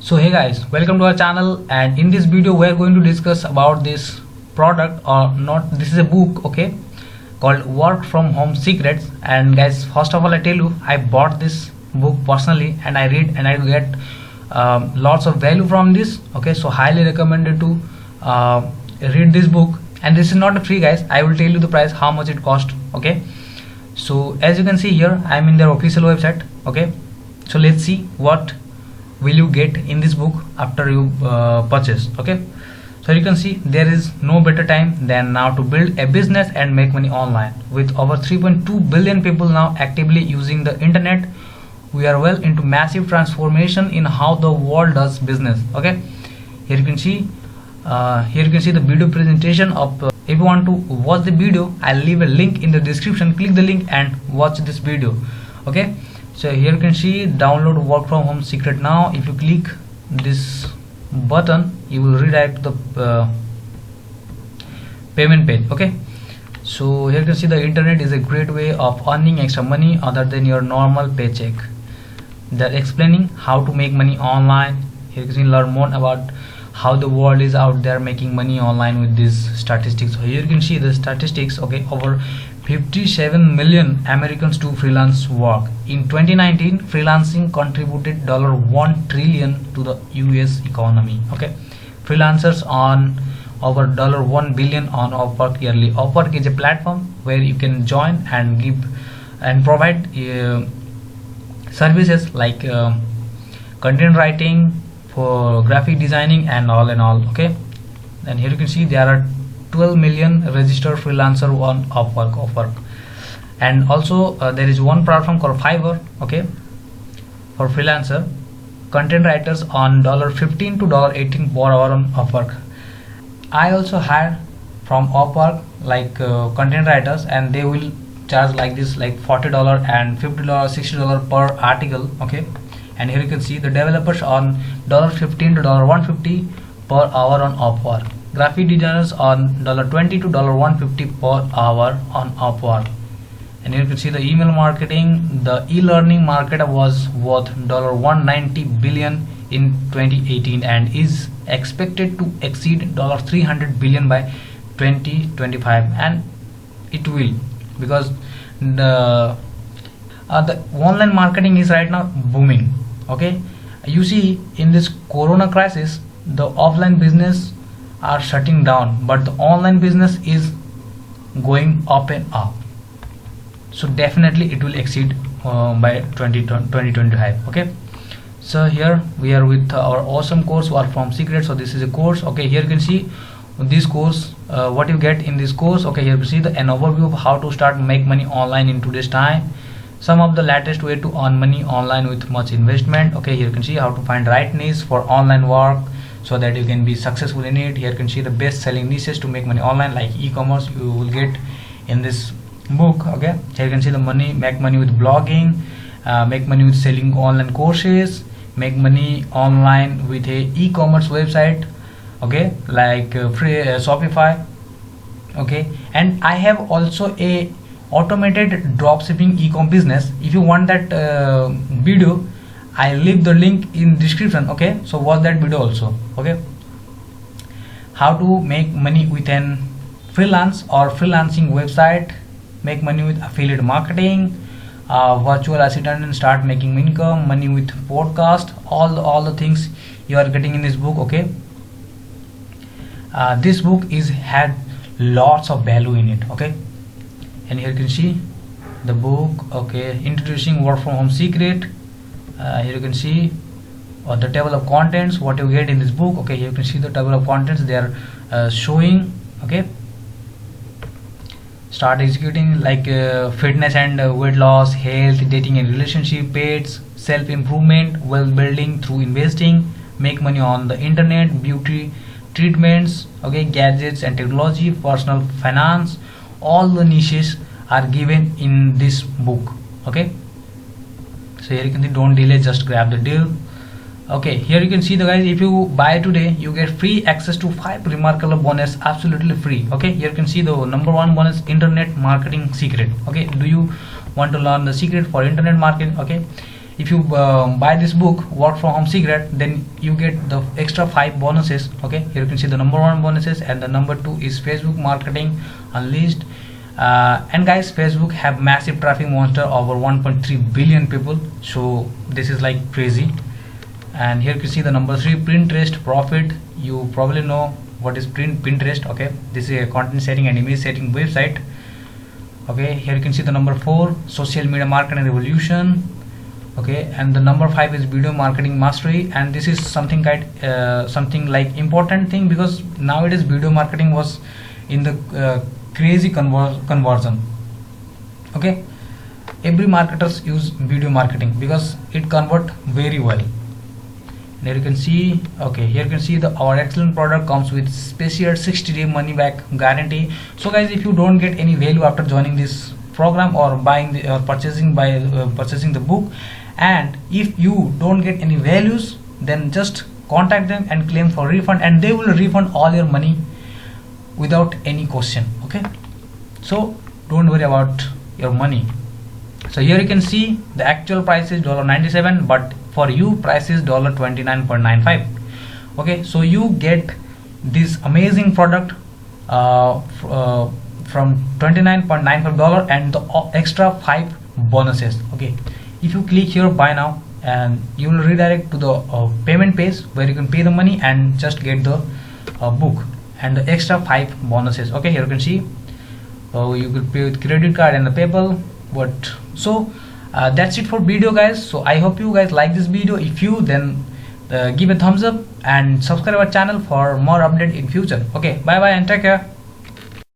So hey guys, welcome to our channel, and in this video we are going to discuss about this product or not. This is a book, okay, called Work from Home Secrets. And guys, first of all I tell you, I bought this book personally and I read and I get lots of value from this, okay. So highly recommended to read this book. And this is not free guys, I will tell you the price, how much it cost, okay. So as you can see here, I am in their official website, okay. So let's see what will you get in this book after you purchase, okay. So you can see there is no better time than now to build a business and make money online. With over 3.2 billion people now actively using the internet, we are well into massive transformation in how the world does business, okay. Here you can see the video presentation of if you want to watch the video, I'll leave a link in the description. Click the link and watch this video, okay. So here you can see download Work from Home Secret now. If you click this button, you will redirect to the payment page, okay. So here you can see the internet is a great way of earning extra money other than your normal paycheck. They're explaining how to make money online. Here you can learn more about how the world is out there making money online with these statistics. So here you can see the statistics, okay. Over 57 million Americans do freelance work. In 2019, freelancing contributed $1 trillion to the US economy, okay. Freelancers on over $1 billion on Upwork yearly. Upwork is a platform where you can join and give and provide services like content writing, for graphic designing and all, okay. And here you can see there are 12 million registered freelancer on Upwork. And also there is one platform called Fiverr, okay, for freelancer content writers on $15 to $18 per hour on Upwork. I also hired from Upwork like content writers, and they will charge like this, like $40 and $50, $60 per article, okay. And here you can see the developers on $15 to $150 per hour on Upwork. Graphic designers on $20 to $150 per hour on Upwork. And here you can see the email marketing. The e-learning market was worth $190 billion in 2018 and is expected to exceed $300 billion by 2025. And it will, because the online marketing is right now booming, okay. You see in this corona crisis, the offline business are shutting down, but the online business is going up and up. So definitely it will exceed by 2025, okay. So here we are with our awesome course Work from Secret. So this is a course, okay. Here you can see this course, what you get in this course, okay. Here you see an overview of how to start make money online in today's time, some of the latest way to earn money online with much investment, okay. Here you can see how to find right niche for online work so that you can be successful in it. Here you can see the best selling niches to make money online, like e-commerce you will get in this book, okay. Here you can see the make money with blogging, make money with selling online courses, make money online with a e-commerce website, okay, like free Shopify, okay. And I have also a automated dropshipping e-com business. If you want that video, I leave the link in description, okay. So watch that video also, okay. How to make money with an freelance or freelancing website, make money with affiliate marketing, virtual assistant, and start making income, money with podcast, all the things you are getting in this book, okay. This book had lots of value in it, okay. And here you can see the book, okay, introducing Work from Home Secret. Here you can see the table of contents, what you get in this book, okay. Here you can see the table of contents they are showing, okay. Start executing like fitness and weight loss, health, dating and relationship, pets, self-improvement, wealth building through investing, make money on the internet, beauty treatments, okay, gadgets and technology, personal finance. All the niches are given in this book, okay. So here you can see, don't delay, just grab the deal, okay. Here you can see the guys, if you buy today you get free access to 5 remarkable bonus absolutely free, okay. Here you can see the number 1 bonus, internet marketing secret, okay. Do you want to learn the secret for internet marketing, okay. if you buy this book, Work from Home Secret, then you get the extra 5 bonuses. Okay, here you can see the number 1 bonuses, and the number 2 is Facebook Marketing Unleashed. And guys, Facebook have massive traffic monster, over 1.3 billion people, so this is like crazy. And here you can see the number 3, Pinterest Profit. You probably know what is Pinterest. Okay, this is a content setting and image setting website. Okay, here you can see the number 4, Social Media Marketing Revolution. Okay, and the number 5 is Video Marketing Mastery, and this is something something like important thing, because nowadays video marketing was in the crazy conversion. Okay, every marketers use video marketing because it convert very well. There you can see, okay, here you can see our excellent product comes with special 60-day money back guarantee. So guys, if you don't get any value after joining this program or buying or purchasing the book, and if you don't get any values, then just contact them and claim for refund, and they will refund all your money without any question. Okay, so don't worry about your money. So here you can see the actual price is $97, but for you price is $29.95. okay, so you get this amazing product from $29.95 and the extra 5 bonuses. Okay, if you click here buy now, and you will redirect to the payment page where you can pay the money and just get the book and the extra 5 bonuses. Okay, here you can see you will pay with credit card and the PayPal. But so that's it for video guys. So I hope you guys like this video. If you, then give a thumbs up and subscribe our channel for more update in future. Okay, bye bye and take care.